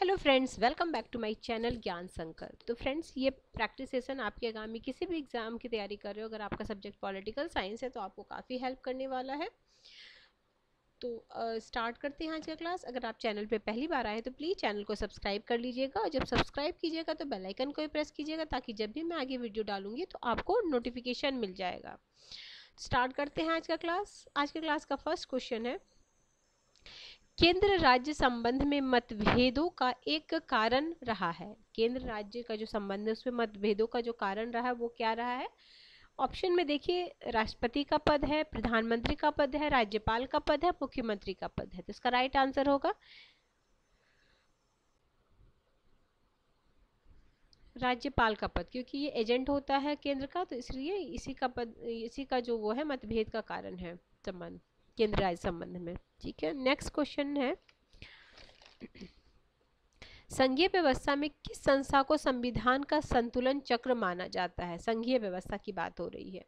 Hello friends, welcome back to my channel Gyan Sankalp. तो friends, ये practice session आपके आगामी किसी भी एग्जाम की तैयारी कर रहे हो, अगर आपका सब्जेक्ट पॉलिटिकल साइंस है तो आपको काफ़ी हेल्प करने वाला है। तो स्टार्ट करते हैं आज का क्लास। अगर आप चैनल पे पहली बार आए तो प्लीज़ चैनल को सब्सक्राइब कर लीजिएगा, और जब सब्सक्राइब कीजिएगा तो बेल आइकन को भी प्रेस कीजिएगा, ताकि जब भी मैं आगे वीडियो डालूंगी तो आपको नोटिफिकेशन मिल जाएगा। स्टार्ट करते हैं आज का क्लास। आज के क्लास का फर्स्ट क्वेश्चन है, केंद्र राज्य संबंध में मतभेदों का एक कारण रहा है। केंद्र राज्य का जो संबंध है उसमें मतभेदों का जो कारण रहा है वो क्या रहा है? ऑप्शन में देखिए, राष्ट्रपति का पद है, प्रधानमंत्री का पद है, राज्यपाल का पद है, मुख्यमंत्री का पद है। तो इसका राइट आंसर होगा राज्यपाल का पद, क्योंकि ये एजेंट होता है केंद्र का, तो इसलिए इसी का पद, इसी का जो वो है मतभेद का कारण है संबंध, केंद्र राज्य संबंध में। ठीक है, नेक्स्ट क्वेश्चन है, संघीय व्यवस्था में किस संस्था को संविधान का संतुलन चक्र माना जाता है? संघीय व्यवस्था की बात हो रही है।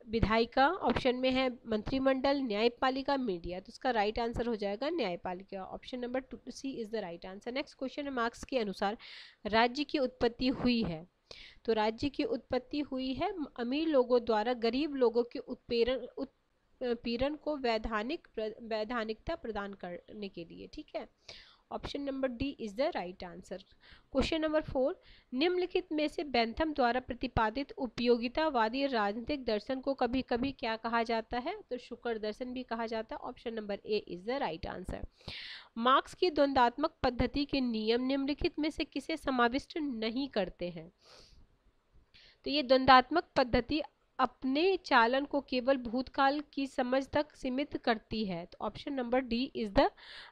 विधायिका ऑप्शन में है, मंत्रिमंडल, न्यायपालिका, मीडिया। तो इसका राइट आंसर हो जाएगा न्यायपालिका। Option number 2C is the right answer. Next question है, मार्क्स के अनुसार राज्य की उत्पत्ति हुई है। तो राज्य की उत्पत्ति हुई है अमीर लोगों द्वारा गरीब लोगों के उत्पीड़न को वैधानिकता प्रदान करने के लिए। ठीक है, option number D is the right answer. Question number 4, निम्नलिखित में से बेंथम द्वारा प्रतिपादित उपयोगितावादी राजनीतिक दर्शन को कभी कभी क्या कहा जाता है? तो शुक्र दर्शन भी कहा जाता है। Option number A is the right answer. Marks की द्वंद्वात्मक पद्धति के नियम निम्नलिखित में से किसे समाविष्ट नहीं करते हैं? तो ये द्वंद्वात्मक पद्धति अपने चालन को केवल भूतकाल की समझ तक सीमित करती है। तो option number D is the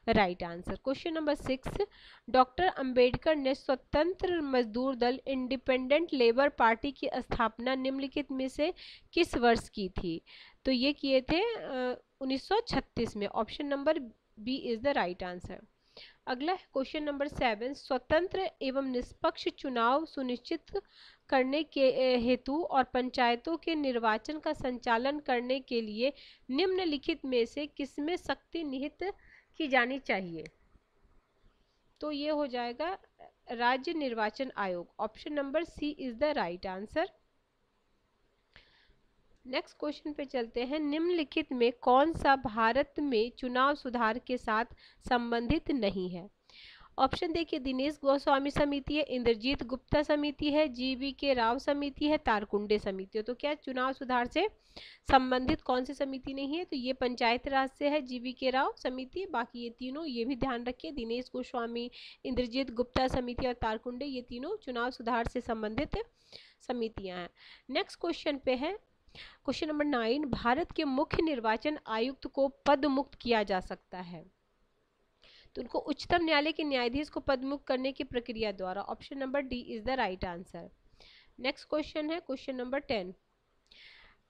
right answer. Question number 6, doctor Ambedkar ने स्वतंत्र मजदूर दल इंडिपेंडेंट लेबर पार्टी की स्थापना निम्नलिखित में से किस वर्ष की थी? तो ये किए थे 1936 में। Option number B is the right answer. अगला क्वेश्चन नंबर 7, स्वतंत्र एवं निष्पक्ष चुनाव सुनिश्चित करने के हेतु और पंचायतों के निर्वाचन का संचालन करने के लिए निम्नलिखित में से किसमें शक्ति निहित की जानी चाहिए? तो ये हो जाएगा राज्य निर्वाचन आयोग। Option number C is the right answer. Next question पे चलते हैं, निम्नलिखित में कौन सा भारत में चुनाव सुधार के साथ संबंधित नहीं है? ऑप्शन देखिए, दिनेश गोस्वामी समिति है, इंद्रजीत गुप्ता समिति है, GV राव समिति है, तारकुंडे समिति है। तो क्या चुनाव सुधार से संबंधित कौन सी समिति नहीं है? तो ये पंचायत राज से है GV राव समिति। बाकी ये तीनों, ये भी ध्यान रखिए, दिनेश गोस्वामी, इंद्रजीत गुप्ता समिति और तारकुंडे, ये तीनों चुनाव सुधार से संबंधित समितियां हैं। नेक्स्ट क्वेश्चन पे है, क्वेश्चन नंबर 9, भारत के मुख्य निर्वाचन आयुक्त को पद मुक्त किया जा सकता है। तो उनको उच्चतम न्यायालय के न्यायाधीश को पदमुक्त करने की प्रक्रिया द्वारा। Option number D is the right answer. Next question है क्वेश्चन नंबर 10,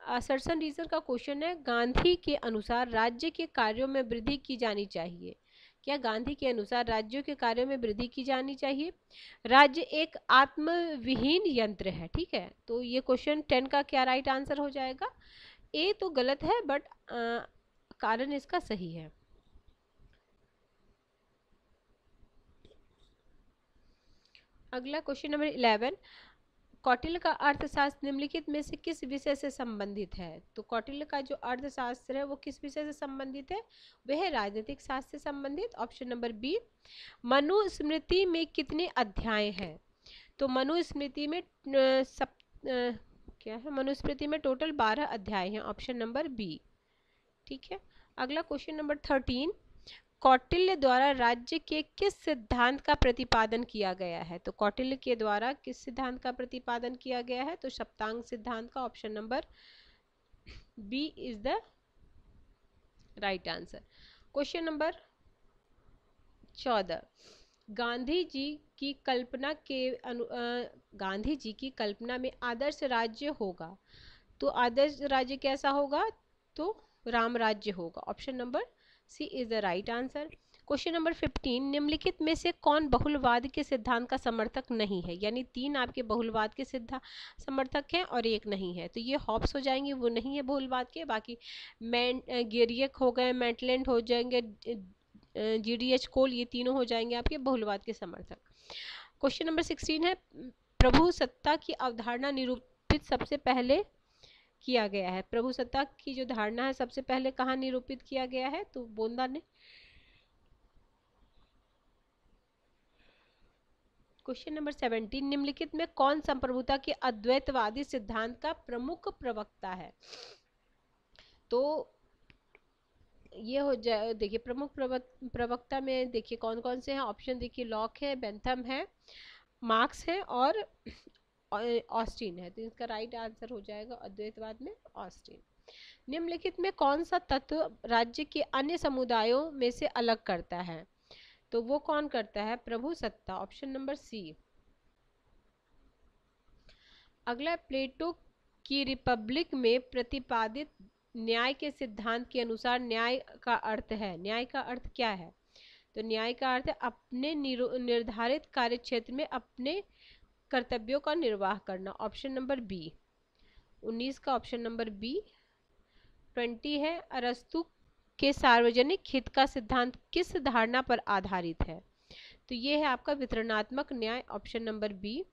असर्शन रीजन का क्वेश्चन है, गांधी के अनुसार राज्य के कार्यों में वृद्धि की जानी चाहिए। क्या गांधी के अनुसार राज्यों के कार्यों में वृद्धि की जानी चाहिए? राज्य एक आत्मविहीन यंत्र है। ठीक है, तो ये क्वेश्चन 10 का क्या राइट आंसर हो जाएगा? ए तो गलत है, बट कारण इसका सही है। अगला क्वेश्चन नंबर 11, कौटिल्य का अर्थशास्त्र निम्नलिखित में से किस विषय से संबंधित है? तो कौटिल्य का जो अर्थशास्त्र है वो किस विषय से संबंधित है? वह है राजनीतिक शास्त्र से संबंधित। Option number B. मनुस्मृति में कितने अध्याय हैं? तो मनुस्मृति में क्या है? मनुस्मृति में टोटल 12 अध्याय हैं। Option number B. ठीक है, अगला क्वेश्चन नंबर 13, कौटिल्य द्वारा राज्य के किस सिद्धांत का प्रतिपादन किया गया है? तो कौटिल्य के द्वारा किस सिद्धांत का प्रतिपादन किया गया है? तो सप्तांग सिद्धांत का। Option number B is the right answer. Question number 14, Gandhi ji की कल्पना गांधी जी की कल्पना में आदर्श राज्य होगा, तो आदर्श राज्य कैसा होगा? तो राम राज्य होगा। Option number C is the right answer. Question number 15, निम्नलिखित में से कौन बहुलवाद के सिद्धांत का समर्थक नहीं है? यानी 3 आपके बहुलवाद के सिद्धांत समर्थक हैं और 1 नहीं है। तो ये हॉब्स हो जाएंगे, वो नहीं है बहुलवाद के। बाकी गेरियक हो गए, मैटलैंड हो जाएंगे, GDH कोल, ये तीनों हो जाएंगे आपके बहुलवाद के समर्थक। क्वेश्चन नंबर 16 है, प्रभु सत्ता की अवधारणा निरूपित सबसे पहले किया गया है। प्रभु सत्ता की जो धारणा है सबसे पहले कहाँ निरूपित किया गया है? तो बोंदा ने। क्वेश्चन नंबर 17, निम्नलिखित में कौन संप्रभुता के अद्वैतवादी सिद्धांत का प्रमुख प्रवक्ता है? तो ये हो जाए, देखिए प्रमुख प्रवक्ता में देखिए कौन कौन से हैं ऑप्शन, देखिए लॉक है, बेंथम है, मार्क्स है और ऑस्टिन है। तो इसका राइट आंसर हो जाएगा अद्वैतवाद में ऑस्टिन। निम्नलिखित में कौन सा तत्व राज्य के अन्य समुदायों में से अलग करता है? तो वो कौन करता है? प्रभु सत्ता, ऑप्शन नंबर सी। अगला, प्लेटो की रिपब्लिक में प्रतिपादित न्याय के सिद्धांत के अनुसार न्याय का अर्थ है, न्याय का अर्थ क्या है? तो न्याय का अर्थ है अपने निर्धारित कार्य क्षेत्र में अपने कर्तव्यों का निर्वाह करना, ऑप्शन नंबर बी। 19 का ऑप्शन नंबर बी। 20 है, अरस्तु के सार्वजनिक हित का सिद्धांत किस धारणा पर आधारित है? तो ये है आपका वितरणात्मक न्याय, ऑप्शन नंबर बी।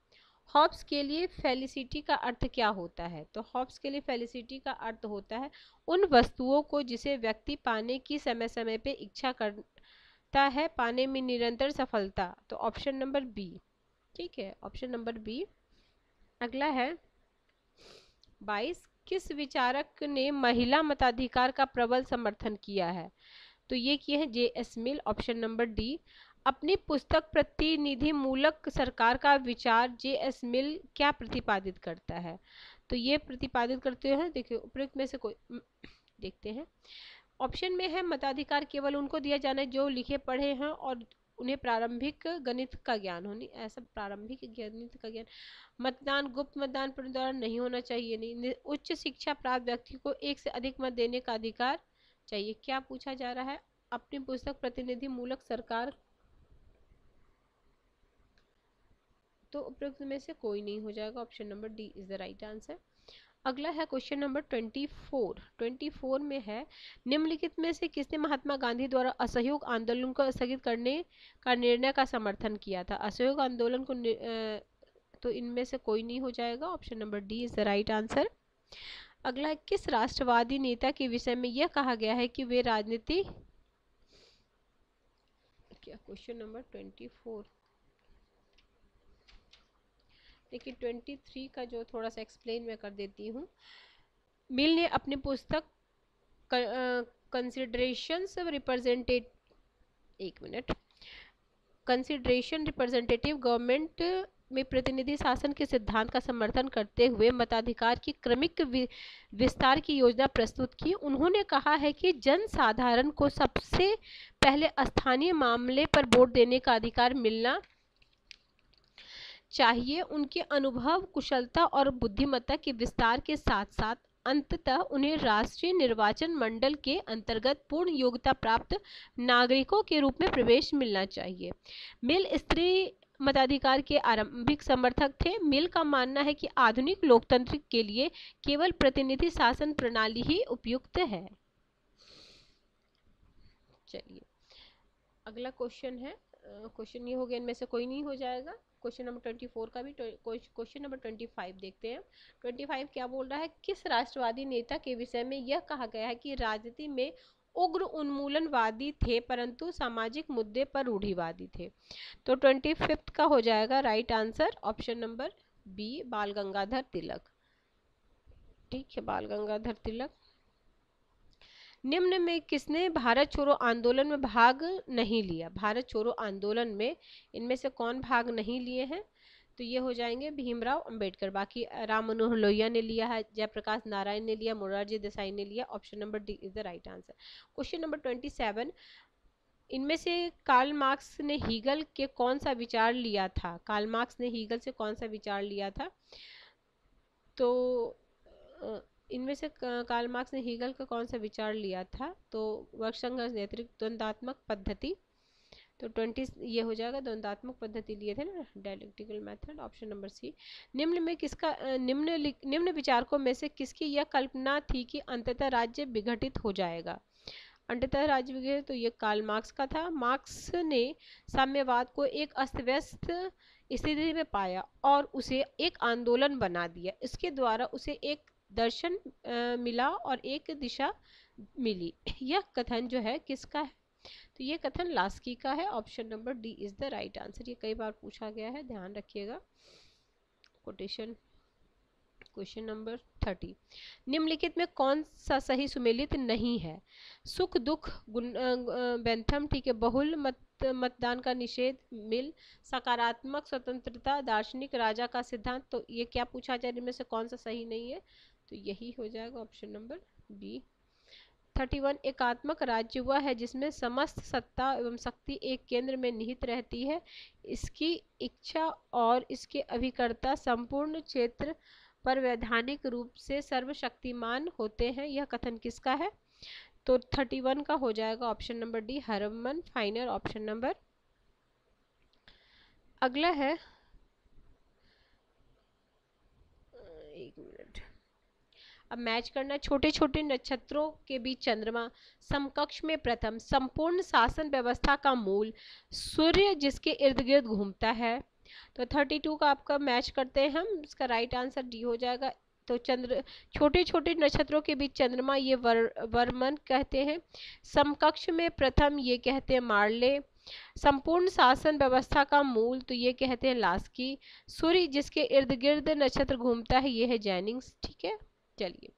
हॉब्स के लिए फेलिसिटी का अर्थ क्या होता है? तो हॉब्स के लिए फेलिसिटी का अर्थ होता है उन वस्तुओं को जिसे व्यक्ति पाने की समय समय पे इच्छा करता है, पाने में निरंतर सफलता। तो ऑप्शन नंबर बी, ठीक है, ऑप्शन नंबर बी। अगला है 22, किस विचारक ने महिला मताधिकार का प्रबल समर्थन किया है? तो ये किए हैं JS मिल, ऑप्शन नंबर डी। अपनी पुस्तक प्रतिनिधि मूलक सरकार का विचार JS मिल क्या प्रतिपादित करता है? तो ये प्रतिपादित करते हैं, देखिए उपयुक्त में से कोई देखते हैं। ऑप्शन में है मताधिकार केवल उनको दिया जाना है जो लिखे पढ़े हैं और उन्हें प्रारंभिक गणित का ज्ञान होनी, ऐसा प्रारंभिक गणित का ज्ञान। मतदान गुप्त मतदान द्वारा नहीं होना चाहिए, नहीं। उच्च शिक्षा प्राप्त व्यक्ति को एक से अधिक मत देने का अधिकार चाहिए। क्या पूछा जा रहा है? अपनी पुस्तक प्रतिनिधि मूलक सरकार, तो उपयुक्त में से कोई नहीं हो जाएगा, option number D is the right answer. अगला है क्वेश्चन नंबर 24। 24 में है, निम्नलिखित में से किसने महात्मा गांधी द्वारा असहयोग आंदोलन को स्थगित करने का निर्णय का समर्थन किया था? असहयोग आंदोलन को तो इनमें से कोई नहीं हो जाएगा, option number D is the right answer. अगला, किस राष्ट्रवादी नेता के विषय में यह कहा गया है कि वे राजनीति, क्या क्वेश्चन नंबर 24, देखिए 23 का जो थोड़ा सा एक्सप्लेन मैं कर देती हूँ। मिल ने अपनी पुस्तक कंसिडरेशंस रिप्रेजेंटेटिव, एक मिनट, कंसिडरेशन रिप्रेजेंटेटिव गवर्नमेंट में प्रतिनिधि शासन के सिद्धांत का समर्थन करते हुए मताधिकार की क्रमिक विस्तार की योजना प्रस्तुत की। उन्होंने कहा है कि जन साधारण को सबसे पहले स्थानीय मामले पर वोट देने का अधिकार मिलना चाहिए। उनके अनुभव, कुशलता और बुद्धिमत्ता के विस्तार के साथ साथ अंततः उन्हें राष्ट्रीय निर्वाचन मंडल के अंतर्गत पूर्ण योग्यता प्राप्त नागरिकों के रूप में प्रवेश मिलना चाहिए। मिल स्त्री मताधिकार के आरंभिक समर्थक थे। मिल का मानना है कि आधुनिक लोकतंत्र के लिए केवल प्रतिनिधि शासन प्रणाली ही उपयुक्त है। चलिए अगला क्वेश्चन है, क्वेश्चन ये हो गया, इनमें से कोई नहीं हो जाएगा। क्वेश्चन नंबर 24 का भी, क्वेश्चन नंबर 25 देखते हैं। 25 क्या बोल रहा है? किस राष्ट्रवादी नेता के विषय में यह कहा गया है कि राजनीति में उग्र उन्मूलनवादी थे परंतु सामाजिक मुद्दे पर रूढ़िवादी थे? तो 25 का हो जाएगा right answer, option number B, Bal Gangadhar तिलक। ठीक है, बाल गंगाधर तिलक। निम्न में किसने भारत छोड़ो आंदोलन में भाग नहीं लिया? भारत छोड़ो आंदोलन में इनमें से कौन भाग नहीं लिए हैं? तो ये हो जाएंगे भीमराव अंबेडकर। बाकी राम मनोहर लोहिया ने लिया है, जयप्रकाश नारायण ने लिया, मोरारजी देसाई ने लिया, option number D is the right answer. Question number 27, इनमें से कार्ल मार्क्स ने हीगल के कौन सा विचार लिया था? कार्ल मार्क्स ने हीगल से कौन सा विचार लिया था? तो इनमें से कार्ल मार्क्स ने हीगल का कौन सा विचार लिया था? तो वर्ग संघर्ष नेतृत्व, द्वंद्वात्मक पद्धति। तो 20 ये हो जाएगा, द्वंद्वात्मक पद्धति लिए थे ना, dialectical method, option number C. निम्न में किसका निम्न विचारकों में से किसकी यह कल्पना थी कि अंततः राज्य विघटित हो जाएगा? अंततः राज्य तो ये कार्ल मार्क्स का था। मार्क्स ने साम्यवाद को एक अस्त व्यस्त स्थिति में पाया और उसे एक आंदोलन बना दिया। इसके द्वारा उसे एक दर्शन मिला और एक दिशा मिली। यह कथन जो है किसका है? तो ये कथन लास्की का है। Option number D is the right answer. ये कई बार पूछा गया है, ध्यान रखिएगा। कोटेशन क्वेश्चन नंबर 30, निम्नलिखित में कौन सा सही सुमेलित नहीं है? सुख दुख बेंथम, ठीक है, बहुल मतदान का निषेध, मिल, सकारात्मक स्वतंत्रता, दार्शनिक राजा का सिद्धांत। तो ये क्या पूछा जाए, इनमें से कौन सा सही नहीं है? तो यही हो जाएगा ऑप्शन नंबर बी। 31, एकात्मक राज्य वह है जिसमें समस्त सत्ता एवं शक्ति एक केंद्र में निहित रहती है। इसकी इच्छा और इसके अभिकर्ता संपूर्ण क्षेत्र पर वैधानिक रूप से सर्वशक्तिमान होते हैं। यह कथन किसका है? तो 31 का हो जाएगा option number D, Herman Finer. Option number अगला है, एक मिनट, अब मैच करना। छोटे छोटे नक्षत्रों के बीच चंद्रमा, समकक्ष में प्रथम, संपूर्ण शासन व्यवस्था का मूल, सूर्य जिसके इर्द गिर्द घूमता है। तो 32 का आपका मैच करते हैं हम, इसका राइट आंसर डी हो जाएगा। तो चंद्र, छोटे छोटे नक्षत्रों के बीच चंद्रमा, ये वर्मन कहते हैं। समकक्ष में प्रथम, ये कहते हैं मार्ले। संपूर्ण शासन व्यवस्था का मूल, तो ये कहते हैं लास्की। सूर्य जिसके इर्द गिर्द नक्षत्र घूमता है, ये है जेनिंग्स। ठीक है, चलिए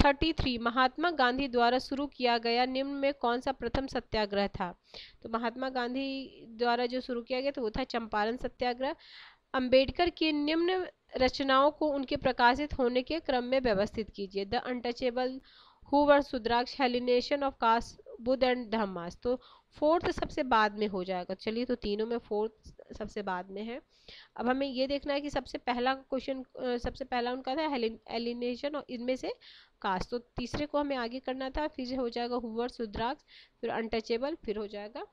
33, महात्मा गांधी द्वारा शुरू किया गया निम्न में कौन सा प्रथम सत्याग्रह था? तो महात्मा गांधी द्वारा जो शुरू किया गया तो वो था चंपारण सत्याग्रह। अंबेडकर की निम्न रचनाओं को उनके प्रकाशित होने के क्रम में व्यवस्थित कीजिए। The untouchable, who were, Shudras, annihilation of caste, Buddha and Dhammas. तो फोर्थ सबसे बाद में हो जाएगा। चलिए, तो तीनों में फोर्थ सबसे बाद में है। अब हमें ये देखना है कि सबसे पहला क्वेश्चन, सबसे पहला उनका था एलिनेशन और इनमें से कास्ट। तो तीसरे को हमें आगे करना था, फिर हो जाएगा हूवर, सुद्राक्ष, फिर अनटचेबल, फिर हो जाएगा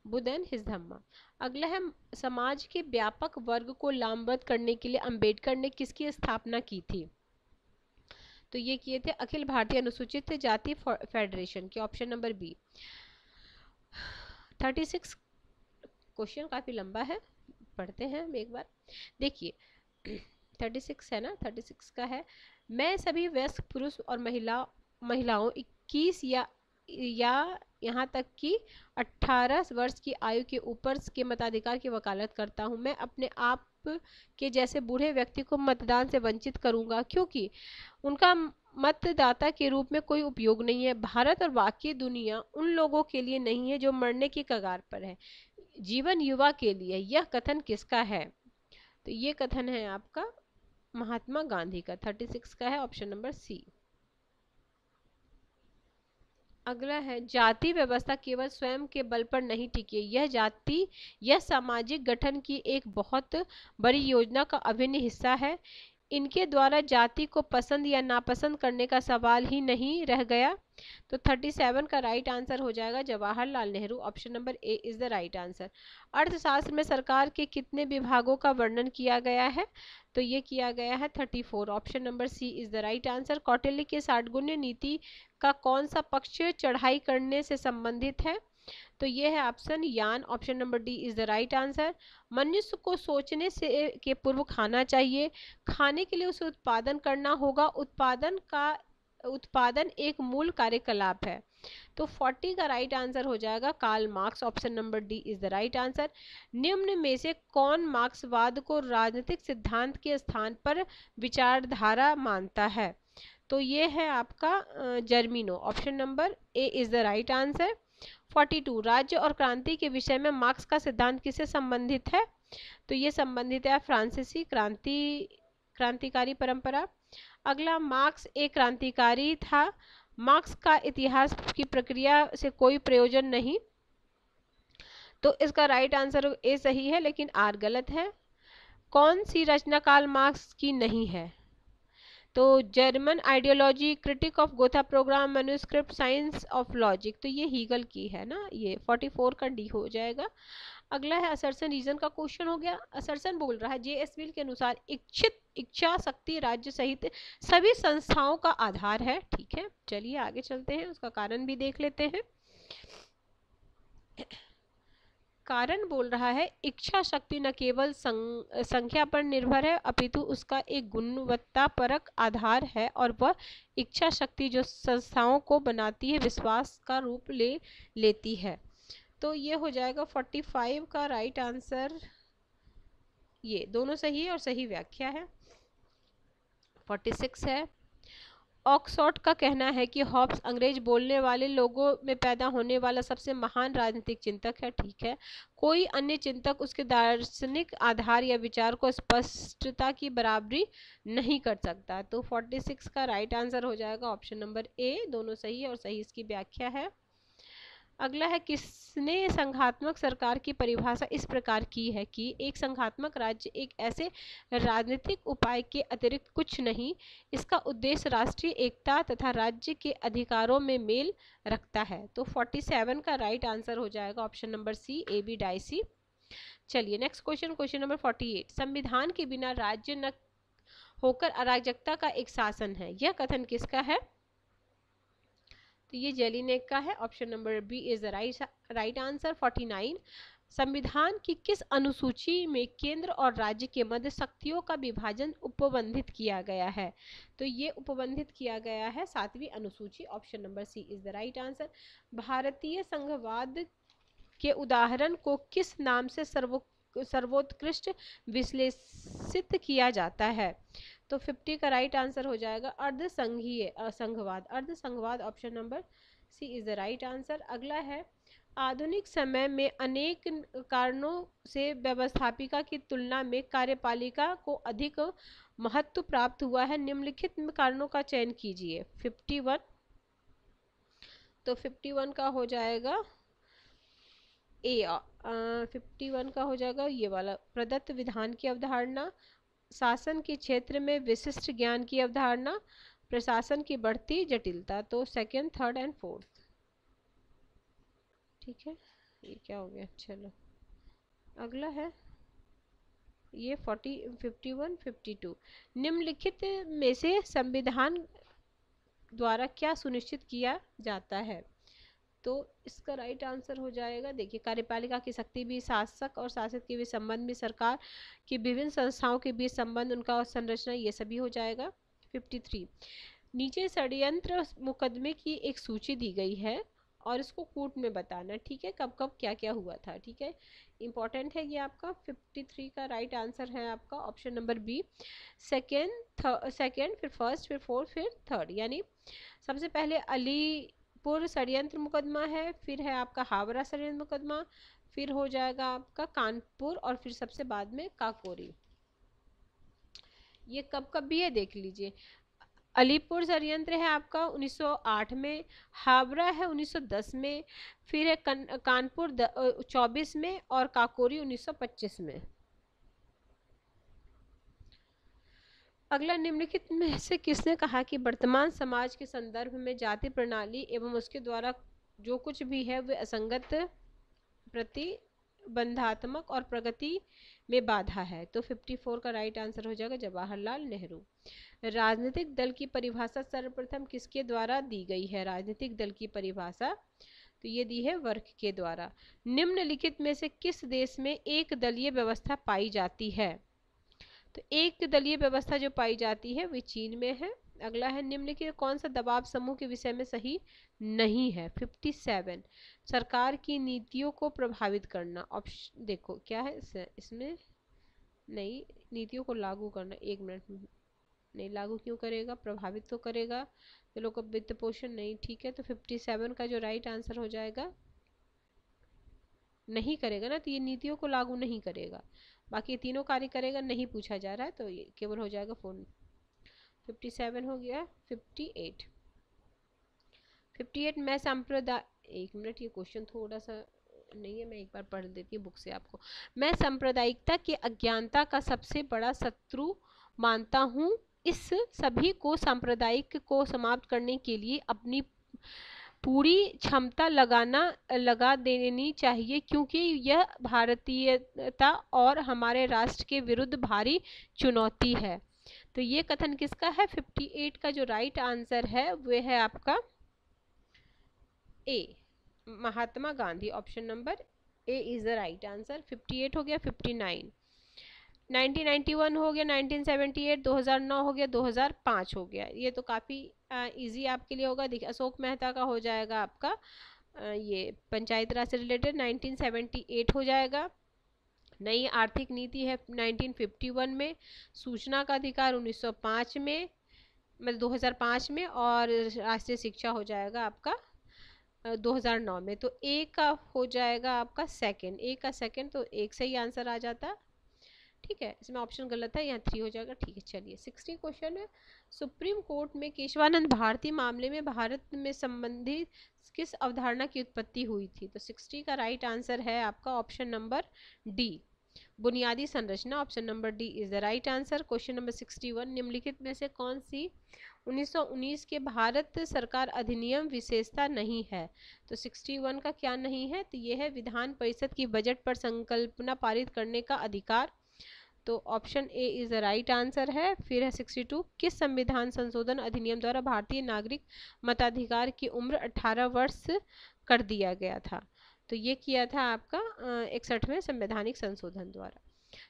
बुद्ध एंड हिज धम्मा। अगला है, समाज के व्यापक वर्ग को लामबद्ध करने के लिए अंबेडकर ने किसकी स्थापना की थी? तो ये किए थे अखिल भारतीय अनुसूचित जाति फेडरेशन के। Option number B. 36 क्वेश्चन काफी लंबा है, पढ़ते हैं हम एक बार। देखिए 36 है ना, 36 का है, मैं सभी वयस्क पुरुष और महिलाओं 21 या यहाँ तक कि 18 वर्ष की आयु के ऊपर के मताधिकार की वकालत करता हूँ। मैं अपने आप के जैसे बूढ़े व्यक्ति को मतदान से वंचित करूंगा क्योंकि उनका मतदाता के रूप में कोई उपयोग नहीं है। भारत और बाकी दुनिया उन लोगों के लिए नहीं है जो मरने की कगार पर है, जीवन युवा के लिए। यह कथन किसका है? तो ये कथन है आपका महात्मा गांधी का। 36 का है ऑप्शन नंबर सी। अगला है, जाति व्यवस्था केवल स्वयं के बल पर नहीं टिकी, यह सामाजिक गठन की एक बहुत बड़ी योजना का अभिन्न हिस्सा है। इनके द्वारा जाति को पसंद या नापसंद करने का सवाल ही नहीं रह गया। तो 37 का राइट आंसर हो जाएगा Jawaharlal Nehru. Option number A is the right answer. अर्थशास्त्र में सरकार के कितने विभागों का वर्णन किया गया है? तो ये किया गया है 34। Option number C is the right answer. Kautilya के 60 गुण्य नीति का कौन सा पक्ष चढ़ाई करने से संबंधित है? तो ये है ऑप्शन यान। Option number D is the right answer. मनुष्य को सोचने से के पूर्व खाना चाहिए, खाने के लिए उसे उत्पादन करना होगा, उत्पादन एक मूल कार्यकलाप है। तो 40 का राइट आंसर हो जाएगा Karl Marx. Option number D is the right answer. निम्न में से कौन मार्क्सवाद को राजनीतिक सिद्धांत के स्थान पर विचारधारा मानता है? तो ये है आपका जर्मिनो। Option number A is the right answer. 42, राज्य और क्रांति के विषय में मार्क्स का सिद्धांत किससे संबंधित है? तो ये संबंधित है फ्रांसीसी क्रांतिकारी परंपरा। अगला, मार्क्स एक क्रांतिकारी था, मार्क्स का इतिहास की प्रक्रिया से कोई प्रयोजन नहीं। तो इसका राइट आंसर ए सही है लेकिन आर गलत है। कौन सी रचना कार्ल मार्क्स की नहीं है? तो German ideology, critique of Gotha programme, manuscript, science of logic. तो ये हीगल की है ना, ये 44 का डी हो जाएगा। अगला है असर्शन रीजन का क्वेश्चन हो गया। असर्शन बोल रहा है जेएस मिल के अनुसार इच्छा शक्ति राज्य सहित सभी संस्थाओं का आधार है। ठीक है, चलिए आगे चलते हैं, उसका कारण भी देख लेते हैं। कारण बोल रहा है इच्छा शक्ति न केवल संख्या पर निर्भर है अपितु उसका एक गुणवत्तापरक आधार है और वह इच्छा शक्ति जो संस्थाओं को बनाती है विश्वास का रूप लेती है। तो ये हो जाएगा 45 का राइट आंसर। ये दोनों सही है और सही व्याख्या है। 46 है, ऑक्सफोर्ड का कहना है कि हॉब्स अंग्रेज बोलने वाले लोगों में पैदा होने वाला सबसे महान राजनीतिक चिंतक है। ठीक है, कोई अन्य चिंतक उसके दार्शनिक आधार या विचार को स्पष्टता की बराबरी नहीं कर सकता। तो 46 का राइट आंसर हो जाएगा ऑप्शन नंबर ए, दोनों सही है और सही इसकी व्याख्या है। अगला है किसने संघात्मक सरकार की परिभाषा इस प्रकार की है कि एक संघात्मक राज्य एक ऐसे राजनीतिक उपाय के अतिरिक्त कुछ नहीं, इसका उद्देश्य राष्ट्रीय एकता तथा राज्य के अधिकारों में मेल रखता है। तो 47 का राइट आंसर हो जाएगा option number C, A B Dicey. चलिए नेक्स्ट क्वेश्चन, क्वेश्चन नंबर 48, संविधान के बिना राज्य न होकर अराजकता का एक शासन है, यह कथन किसका है? तो ये जेलिनेक का है, option number B is the right answer. 49, संविधान की किस अनुसूची में केंद्र और राज्य के मध्य शक्तियों का विभाजन उपबंधित किया गया है? तो ये उपबंधित किया गया है 7वीं अनुसूची, option number C is the right answer. भारतीय संघवाद के उदाहरण को किस नाम से सर्वोत्कृष्ट विश्लेषित किया जाता है? तो 50 का राइट आंसर हो जाएगा अर्धसंघीय संघवाद, अर्धसंघवाद, option number C is the right answer. अगला है आधुनिक समय में अनेक कारणों से व्यवस्थापिका की तुलना में कार्यपालिका को अधिक महत्व प्राप्त हुआ है, निम्नलिखित कारणों का चयन कीजिए। 51, तो 51 का हो जाएगा ए, 51 का हो जाएगा ये वाला, प्रदत्त विधान की अवधारणा, शासन के क्षेत्र में विशिष्ट ज्ञान की अवधारणा, प्रशासन की बढ़ती जटिलता। तो सेकंड, थर्ड एंड फोर्थ। ठीक है, ये क्या हो गया, चलो अगला है ये 40, 51, 52, निम्नलिखित में से संविधान द्वारा क्या सुनिश्चित किया जाता है? तो इसका राइट आंसर हो जाएगा, देखिए कार्यपालिका की शक्ति भी, शासक और शासित के बीच संबंध भी, सरकार की विभिन्न संस्थाओं के बीच संबंध, उनका संरचना, ये सभी हो जाएगा। 53, नीचे षड्यंत्र मुकदमे की एक सूची दी गई है और इसको कोर्ट में बताना। ठीक है, कब कब क्या क्या हुआ था। ठीक है, इंपॉर्टेंट है ये आपका। 53 का राइट आंसर है आपका ऑप्शन नंबर बी, सेकेंड, फिर फर्स्ट, फिर फोर्थ, फिर थर्ड। यानी सबसे पहले अलीपुर षड्यंत्र मुकदमा है, फिर है आपका हावड़ा षड्यंत्र मुकदमा, फिर हो जाएगा आपका कानपुर और फिर सबसे बाद में काकोरी। ये कब कब भी है देख लीजिए, अलीपुर षड्यंत्र है आपका 1908 में, हावड़ा है 1910 में, फिर है कानपुर 24 में और काकोरी 1925 में। अगला, निम्नलिखित में से किसने कहा कि वर्तमान समाज के संदर्भ में जाति प्रणाली एवं उसके द्वारा जो कुछ भी है वे असंगत, प्रतिबंधात्मक और प्रगति में बाधा है? तो 54 का राइट आंसर हो जाएगा जवाहरलाल नेहरू। राजनीतिक दल की परिभाषा सर्वप्रथम किसके द्वारा दी गई है? राजनीतिक दल की परिभाषा तो ये दी है वर्क के द्वारा। निम्नलिखित में से किस देश में एक दलीय व्यवस्था पाई जाती है? तो एक दलीय व्यवस्था जो पाई जाती है वे चीन में है। अगला है, निम्नलिखित कौन सा दबाव समूह के विषय में सही नहीं है? 57, सरकार की नीतियों को प्रभावित करना। ऑप्शन देखो क्या है इसमें, नहीं, नीतियों को लागू करना, एक मिनट, नहीं लागू क्यों करेगा, प्रभावित तो करेगा, तो लोग का वित्त पोषण नहीं। ठीक है, तो 57 का जो राइट आंसर हो जाएगा, नहीं करेगा ना, तो ये नीतियों को लागू नहीं करेगा, बाकी तीनों कार्य करेगा, नहीं पूछा जा रहा है, तो ये केवल हो जाएगा फोन। 57 हो गया। 58 मैं सांप्रदाय, एक मिनट, ये क्वेश्चन थोड़ा सा नहीं है, मैं एक बार पढ़ देती हूँ बुक से आपको। मैं सांप्रदायिकता की अज्ञानता का सबसे बड़ा शत्रु मानता हूँ, इस सभी को सांप्रदायिक को समाप्त करने के लिए अपनी पूरी क्षमता लगा देनी चाहिए, क्योंकि यह भारतीयता और हमारे राष्ट्र के विरुद्ध भारी चुनौती है। तो ये कथन किसका है? 58 का जो राइट आंसर है वह है आपका A, Mahatma Gandhi. Option number A is the right answer. 58 हो गया, 59 1991 हो गया, 1978, 2009 हो गया, 2005 हो गया। ये तो काफ़ी इजी आपके लिए होगा। देखिए अशोक मेहता का हो जाएगा आपका ये पंचायत राज से रिलेटेड 1978 हो जाएगा। नई आर्थिक नीति है 1951 में। सूचना का अधिकार 1905 में, मतलब 2005 में। और राष्ट्रीय शिक्षा हो जाएगा आपका 2009 में। तो ए का हो जाएगा आपका सेकंड, ए का सेकंड, तो एक सही आंसर आ जाता। ठीक है, इसमें ऑप्शन गलत है, यहाँ 3 हो जाएगा। ठीक है, चलिए 60 क्वेश्चन है। सुप्रीम कोर्ट में केशवानंद भारती मामले में भारत में संबंधित किस अवधारणा की उत्पत्ति हुई थी? तो 60 का राइट आंसर है आपका ऑप्शन नंबर डी, बुनियादी संरचना। Option number D is the right answer. Question number 61, निम्नलिखित में से कौन सी 1919 के भारत सरकार अधिनियम विशेषता नहीं है? तो 61 का क्या नहीं है? तो ये है विधान परिषद की बजट पर संकल्पना पारित करने का अधिकार। तो option A is the right answer है। फिर है 62, किस संविधान संशोधन अधिनियम द्वारा भारतीय नागरिक मताधिकार की उम्र 18 वर्ष कर दिया गया था? तो ये किया था आपका 61वें संवैधानिक संशोधन द्वारा।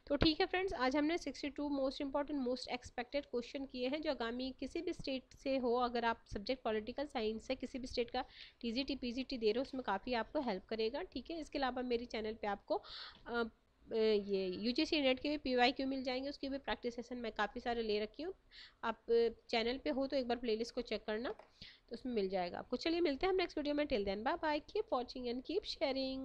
तो ठीक है फ्रेंड्स, आज हमने 62 most important most expected question किए हैं जो आगामी किसी भी स्टेट से हो। अगर आप सब्जेक्ट पॉलिटिकल साइंस से किसी भी स्टेट का टीजीटी पीजीटी दे रहे हो, उसमें काफ़ी आपको हेल्प करेगा। ठीक है, इसके अलावा मेरे चैनल पे आपको ये यूजीसी नेट के भी पीवाईक्यू मिल जाएंगे, उसकी भी प्रैक्टिस सेशन मैं काफ़ी सारे ले रखी हूँ। आप चैनल पे हो तो एक बार प्लेलिस्ट को चेक करना, तो उसमें मिल जाएगा आपको। चलिए मिलते हैं हम नेक्स्ट वीडियो में। Till then bye bye, keep watching and keep sharing.